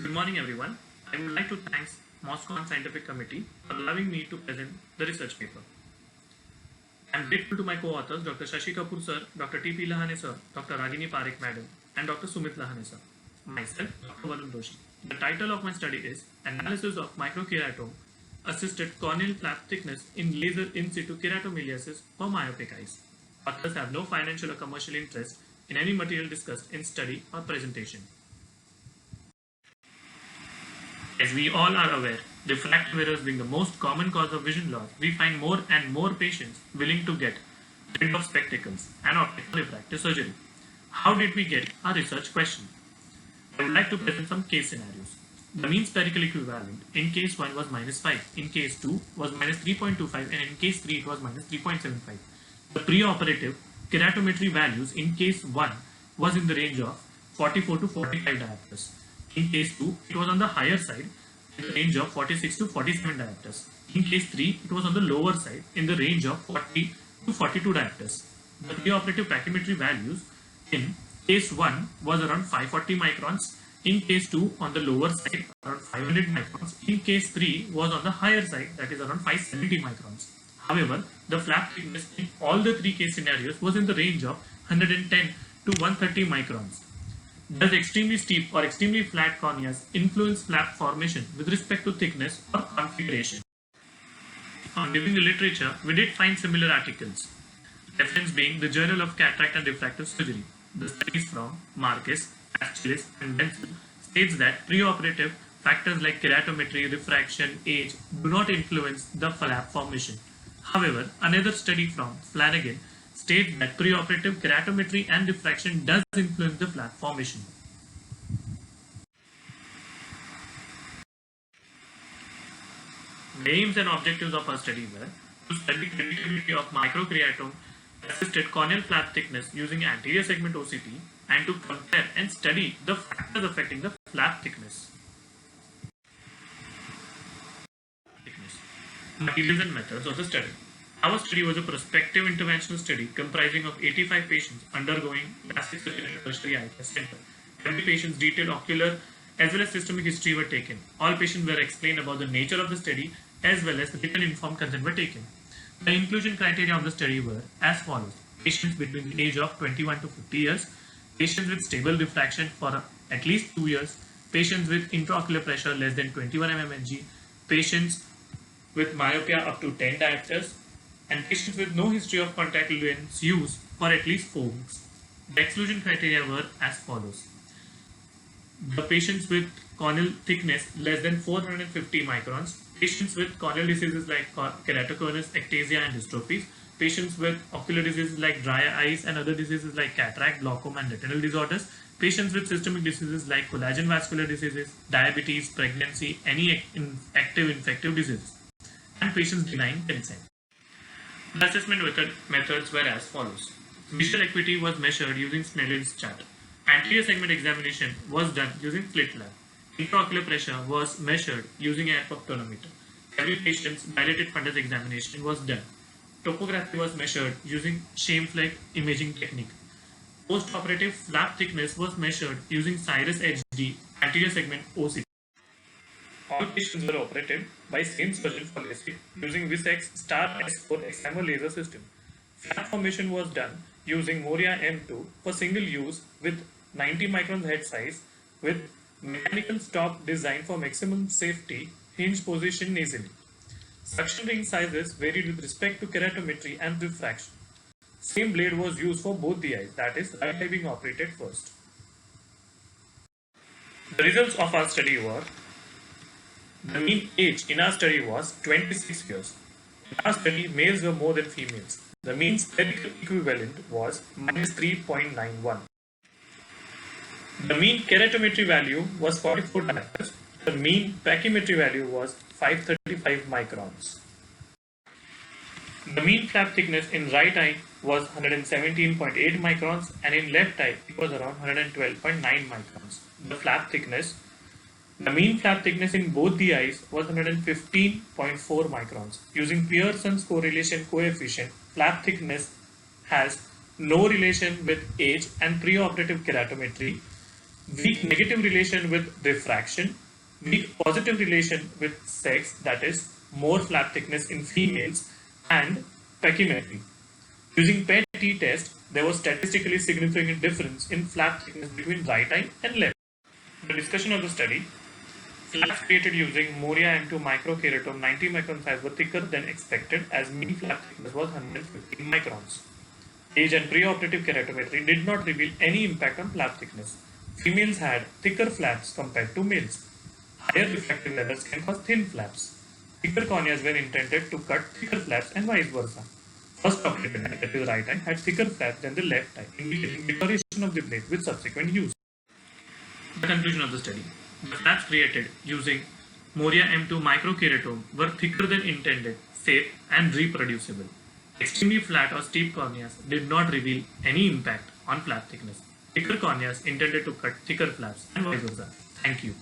Good morning, everyone. I would like to thank Moscow Scientific Committee for allowing me to present the research paper. I am grateful to my co-authors, Dr. Shashi Kapoor sir, Dr. T.P. Lahane sir, Dr. Ragini Parekh madam, and Dr. Sumit Lahane sir. Myself, Dr. Varun Doshi. The title of my study is Analysis of Microkeratome Assisted Corneal Flap Thickness in Laser In Situ Keratomeliasis for Myopic Eyes. Authors have no financial or commercial interest in any material discussed in study or presentation. As we all are aware, refractive errors being the most common cause of vision loss, we find more and more patients willing to get rid of spectacles and optical refractive surgery. How did we get our research question? I would like to present some case scenarios. The mean spherical equivalent in case 1 was -5, in case 2 was -3.25, and in case 3 it was -3.75. The preoperative keratometry values in case 1 was in the range of 44 to 45 diopters. In case 2, it was on the higher side in the range of 46 to 47 diopters. In case 3, it was on the lower side in the range of 40 to 42 diopters. The preoperative pachymetry values in case 1 was around 540 microns. In case 2, on the lower side, around 500 microns. In case 3 was on the higher side, that is around 570 microns. However, the flap thickness in all the three case scenarios was in the range of 110 to 130 microns. Does extremely steep or extremely flat corneas influence flap formation with respect to thickness or configuration? On reviewing the literature, we did find similar articles. Reference being the Journal of Cataract and Refractive Surgery. The studies from Marquez, Aschillis, and Denzel states that preoperative factors like keratometry, refraction, age do not influence the flap formation. However, another study from Flanagan states that preoperative keratometry and refraction does influence the flap formation. The aims and objectives of our study were to study predictability of microkeratome assisted corneal flap thickness using anterior segment OCT and to compare and study the factors affecting the flap thickness. Materials and methods of the study. Our study was a prospective interventional study comprising of 85 patients undergoing plastic surgery at tertiary eye care center. Every patient's detailed ocular as well as systemic history were taken. All patients were explained about the nature of the study as well as written informed consent were taken. The inclusion criteria of the study were as follows: patients between the age of 21 to 50 years, patients with stable refraction for at least 2 years, patients with intraocular pressure less than 21 mmHg, patients with myopia up to 10 diopters, and patients with no history of contact lens use for at least 4 weeks. The exclusion criteria were as follows: the patients with corneal thickness less than 450 microns, patients with corneal diseases like keratoconus, ectasia, and dystrophies, patients with ocular diseases like dry eyes and other diseases like cataract, glaucoma, and retinal disorders, patients with systemic diseases like collagen vascular diseases, diabetes, pregnancy, any active infective diseases, and patients denying consent. The assessment methods were as follows. Visual acuity was measured using Snellen's chart. Anterior segment examination was done using slit lamp. Intraocular pressure was measured using an apoptonometer. Every patient's dilated fundus examination was done. Topography was measured using Shamefleck imaging technique. Post-operative flap thickness was measured using Cyrus HD anterior segment OCT. All patients were operated by same surgeon for LASIK using Vissec Star S4 excimer laser system. Flap formation was done using Moria M2 for single use with 90 microns head size with mechanical stop designed for maximum safety, hinge position nasally. Suction ring sizes varied with respect to keratometry and refraction. Same blade was used for both the eyes, that is, right eye being operated first. The results of our study were: the mean age in our study was 26 years. In our study, males were more than females. The mean spherical equivalent was -3.91. The mean keratometry value was 44 diopters. The mean pachymetry value was 535 microns. The mean flap thickness in right eye was 117.8 microns and in left eye it was around 112.9 microns. The mean flap thickness in both the eyes was 115.4 microns. Using Pearson's correlation coefficient, flap thickness has no relation with age and preoperative keratometry. weak negative relation with diffraction, weak positive relation with sex, that is, more flap thickness in females, and pachymetry. Using PET test, there was statistically significant difference in flap thickness between right eye and left. The discussion of the study: flaps created using Moria M2 microkeratome 90 micron size were thicker than expected, as mean flap thickness was 115 microns. Age and preoperative keratometry did not reveal any impact on flap thickness. Females had thicker flaps compared to males. Higher refractive levels can cause thin flaps. Thicker corneas were intended to cut thicker flaps and vice versa. First operated eye, that is right eye, had thicker flaps than the left eye, indicating deterioration of the blade with subsequent use. The conclusion of the study: the flaps created using Moria M2 microkeratome were thicker than intended, safe, and reproducible. Extremely flat or steep corneas did not reveal any impact on flap thickness. Thicker corneas intended to cut thicker flaps and vice versa. Thank you.